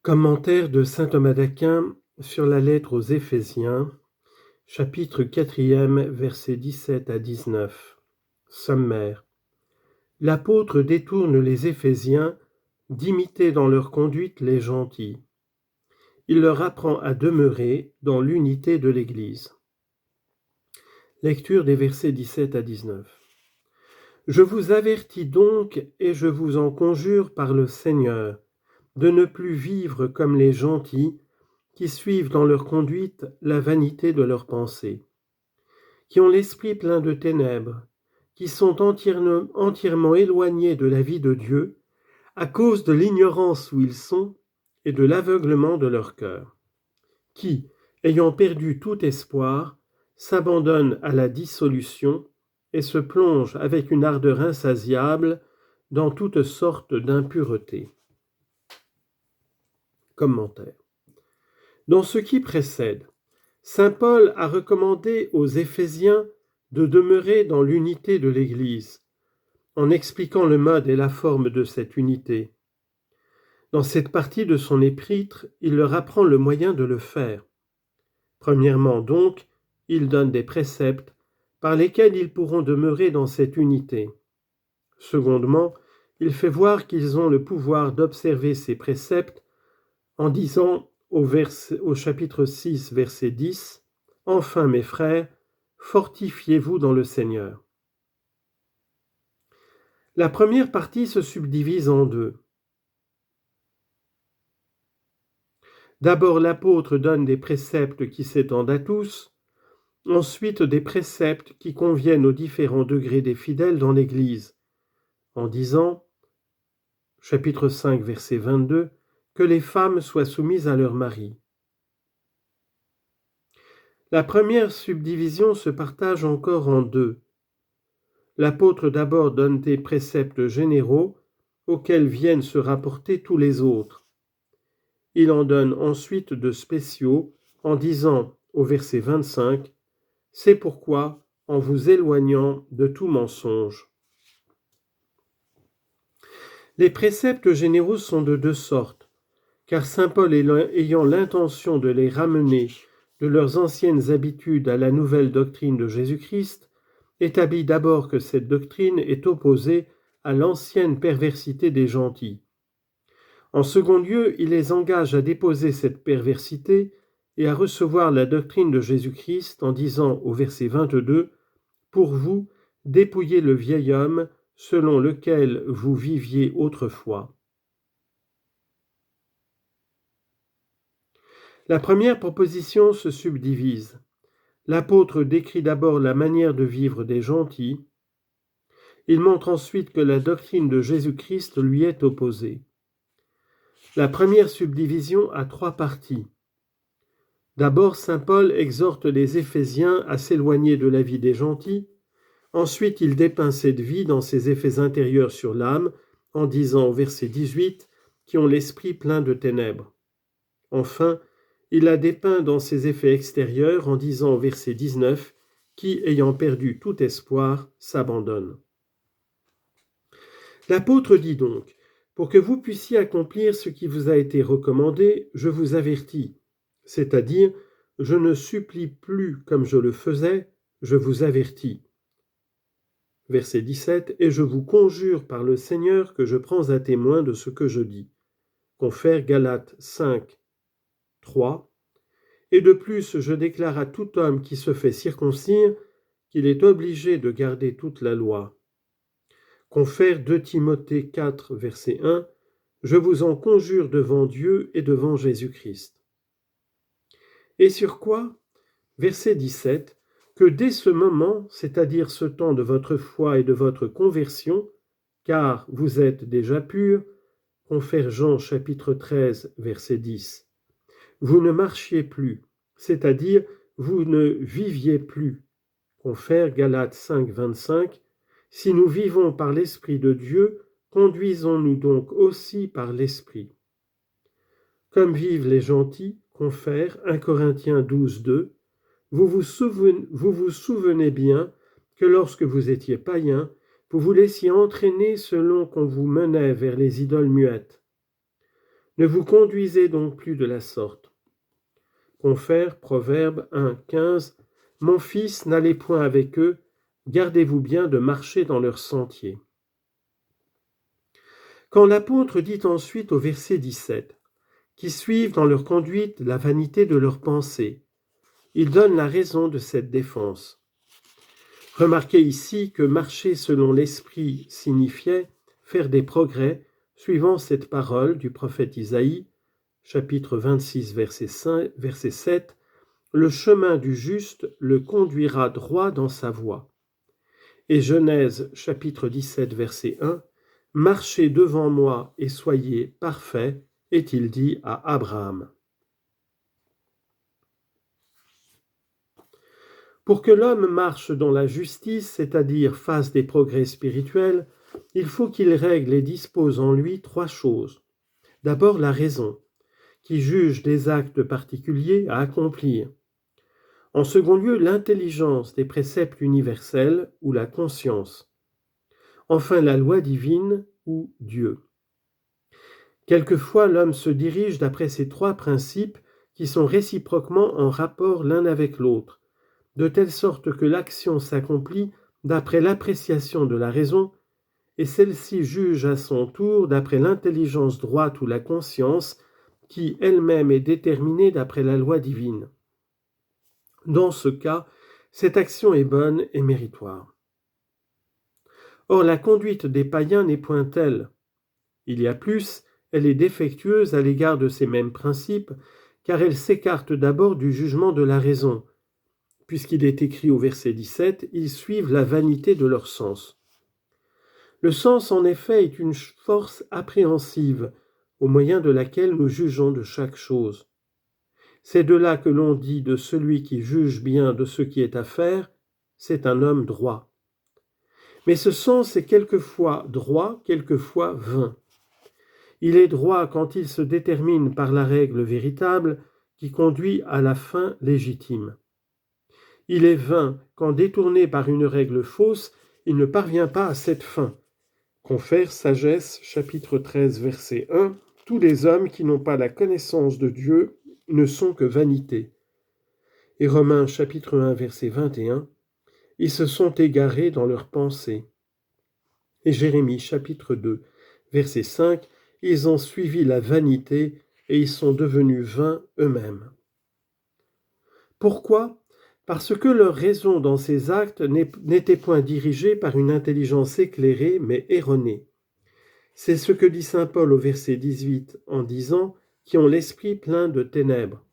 Commentaire de saint Thomas d'Aquin sur la lettre aux Éphésiens, chapitre 4e, versets 17 à 19. Sommaire. L'apôtre détourne les Éphésiens d'imiter dans leur conduite les gentils. Il leur apprend à demeurer dans l'unité de l'Église. Lecture des versets 17 à 19. Je vous avertis donc, et je vous en conjure par le Seigneur, de ne plus vivre comme les gentils, qui suivent dans leur conduite la vanité de leurs pensées, qui ont l'esprit plein de ténèbres, qui sont entièrement éloignés de la vie de Dieu à cause de l'ignorance où ils sont et de l'aveuglement de leur cœur, qui, ayant perdu tout espoir, s'abandonnent à la dissolution et se plongent avec une ardeur insatiable dans toutes sortes d'impuretés. Commentaire. Dans ce qui précède, saint Paul a recommandé aux Éphésiens de demeurer dans l'unité de l'Église, en expliquant le mode et la forme de cette unité. Dans cette partie de son épître, il leur apprend le moyen de le faire. Premièrement donc, il donne des préceptes par lesquels ils pourront demeurer dans cette unité. Secondement, il fait voir qu'ils ont le pouvoir d'observer ces préceptes en disant au chapitre 6, verset 10, « Enfin, mes frères, fortifiez-vous dans le Seigneur. » La première partie se subdivise en deux. D'abord, l'apôtre donne des préceptes qui s'étendent à tous, ensuite des préceptes qui conviennent aux différents degrés des fidèles dans l'Église, en disant, chapitre 5, verset 22, que les femmes soient soumises à leur mari. La première subdivision se partage encore en deux. L'apôtre d'abord donne des préceptes généraux auxquels viennent se rapporter tous les autres. Il en donne ensuite de spéciaux en disant au verset 25 « C'est pourquoi, en vous éloignant de tout mensonge. » Les préceptes généraux sont de deux sortes, car saint Paul ayant l'intention de les ramener de leurs anciennes habitudes à la nouvelle doctrine de Jésus-Christ, établit d'abord que cette doctrine est opposée à l'ancienne perversité des gentils. En second lieu, il les engage à déposer cette perversité et à recevoir la doctrine de Jésus-Christ en disant au verset 22 « Pour vous, dépouillez le vieil homme selon lequel vous viviez autrefois. » La première proposition se subdivise. L'apôtre décrit d'abord la manière de vivre des gentils. Il montre ensuite que la doctrine de Jésus-Christ lui est opposée. La première subdivision a trois parties. D'abord, saint Paul exhorte les Éphésiens à s'éloigner de la vie des gentils. Ensuite, il dépeint cette vie dans ses effets intérieurs sur l'âme, en disant au verset 18 qui ont l'esprit plein de ténèbres. Enfin, il la dépeint dans ses effets extérieurs en disant au verset 19 qui, ayant perdu tout espoir, s'abandonne. L'apôtre dit donc, pour que vous puissiez accomplir ce qui vous a été recommandé, je vous avertis, c'est-à-dire, je ne supplie plus comme je le faisais, je vous avertis. Verset 17, et je vous conjure par le Seigneur que je prends à témoin de ce que je dis. Confère Galates 5, 3. Et de plus, je déclare à tout homme qui se fait circoncire qu'il est obligé de garder toute la loi. Confère 2 Timothée 4, verset 1, je vous en conjure devant Dieu et devant Jésus-Christ. Et sur quoi? Verset 17, que dès ce moment, c'est-à-dire ce temps de votre foi et de votre conversion, car vous êtes déjà purs, confère Jean chapitre 13, verset 10, vous ne marchiez plus, c'est-à-dire vous ne viviez plus. Confère Galates 5, 25, si nous vivons par l'Esprit de Dieu, conduisons-nous donc aussi par l'Esprit. Comme vivent les gentils, confère 1 Corinthiens 12, 2, vous vous souvenez bien que lorsque vous étiez païens, vous vous laissiez entraîner selon qu'on vous menait vers les idoles muettes. Ne vous conduisez donc plus de la sorte. Confère, Proverbe 1,15 « Mon fils, n'allez point avec eux, gardez-vous bien de marcher dans leurs sentiers. » Quand l'apôtre dit ensuite au verset 17 « Qui suivent dans leur conduite la vanité de leurs pensées », il donne la raison de cette défense. Remarquez ici que marcher selon l'esprit signifiait faire des progrès suivant cette parole du prophète Isaïe, chapitre 26, verset 7, « Le chemin du juste le conduira droit dans sa voie. » Et Genèse, chapitre 17, verset 1, « Marchez devant moi et soyez parfaits », est-il dit à Abraham. Pour que l'homme marche dans la justice, c'est-à-dire fasse des progrès spirituels, il faut qu'il règle et dispose en lui trois choses. D'abord la raison, qui juge des actes particuliers à accomplir. En second lieu, l'intelligence des préceptes universels ou la conscience. Enfin, la loi divine ou Dieu. Quelquefois, l'homme se dirige d'après ces trois principes qui sont réciproquement en rapport l'un avec l'autre, de telle sorte que l'action s'accomplit d'après l'appréciation de la raison, et celle-ci juge à son tour d'après l'intelligence droite ou la conscience, qui elle-même est déterminée d'après la loi divine. Dans ce cas, cette action est bonne et méritoire. Or, la conduite des païens n'est point telle. Il y a plus, elle est défectueuse à l'égard de ces mêmes principes, car elle s'écarte d'abord du jugement de la raison, puisqu'il est écrit au verset 17, « Ils suivent la vanité de leur sens ». Le sens, en effet, est une force appréhensive, au moyen de laquelle nous jugeons de chaque chose. C'est de là que l'on dit de celui qui juge bien de ce qui est à faire, c'est un homme droit. Mais ce sens est quelquefois droit, quelquefois vain. Il est droit quand il se détermine par la règle véritable qui conduit à la fin légitime. Il est vain quand, détourné par une règle fausse, il ne parvient pas à cette fin. Confère Sagesse, chapitre 13, verset 1, « Tous les hommes qui n'ont pas la connaissance de Dieu ne sont que vanité. » Et Romains, chapitre 1, verset 21, « Ils se sont égarés dans leurs pensées. » Et Jérémie, chapitre 2, verset 5, « Ils ont suivi la vanité et ils sont devenus vains eux-mêmes. » Pourquoi ? Parce que leur raison dans ces actes n'était point dirigée par une intelligence éclairée, mais erronée. C'est ce que dit saint Paul au verset 18 en disant « qui ont l'esprit plein de ténèbres ».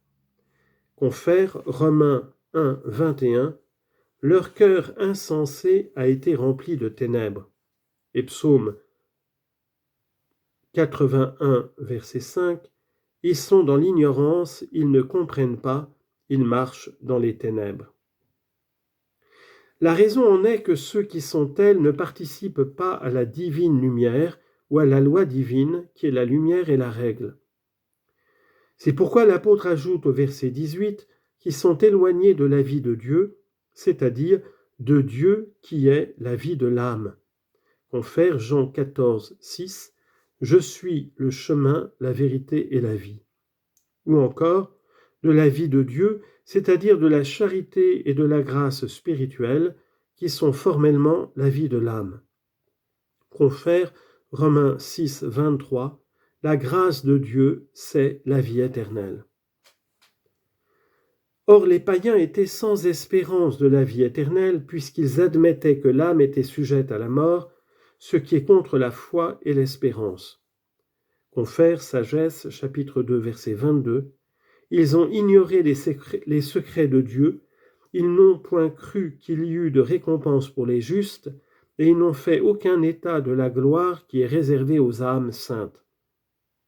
Confère Romains 1, 21 « Leur cœur insensé a été rempli de ténèbres ». Et Psaume 81, verset 5 « Ils sont dans l'ignorance, ils ne comprennent pas, ils marchent dans les ténèbres. » La raison en est que ceux qui sont tels ne participent pas à la divine lumière ou à la loi divine qui est la lumière et la règle. C'est pourquoi l'apôtre ajoute au verset 18 qu'ils sont éloignés de la vie de Dieu, c'est-à-dire de Dieu qui est la vie de l'âme. Confère Jean 14, 6 « Je suis le chemin, la vérité et la vie ». Ou encore de la vie de Dieu, c'est-à-dire de la charité et de la grâce spirituelle, qui sont formellement la vie de l'âme. Confère Romains 6, 23, « La grâce de Dieu, c'est la vie éternelle. » Or, les païens étaient sans espérance de la vie éternelle, puisqu'ils admettaient que l'âme était sujette à la mort, ce qui est contre la foi et l'espérance. Confère Sagesse, chapitre 2, verset 22, « Ils ont ignoré les secrets de Dieu, ils n'ont point cru qu'il y eût de récompense pour les justes, et ils n'ont fait aucun état de la gloire qui est réservée aux âmes saintes. »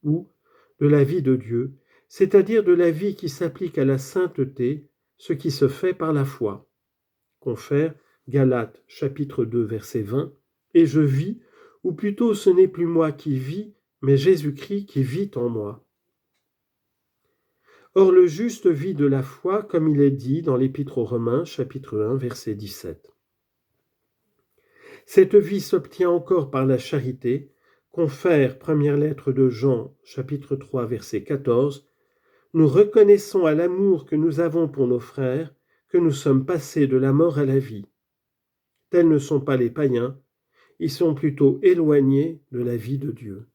Ou de la vie de Dieu, c'est-à-dire de la vie qui s'applique à la sainteté, ce qui se fait par la foi. Confère Galates, chapitre 2, verset 20, « Et je vis, ou plutôt ce n'est plus moi qui vis, mais Jésus-Christ qui vit en moi. » Or, le juste vit de la foi, comme il est dit dans l'Épître aux Romains, chapitre 1, verset 17. Cette vie s'obtient encore par la charité, Confère, première lettre de Jean, chapitre 3, verset 14, nous reconnaissons à l'amour que nous avons pour nos frères que nous sommes passés de la mort à la vie. Tels ne sont pas les païens, ils sont plutôt éloignés de la vie de Dieu.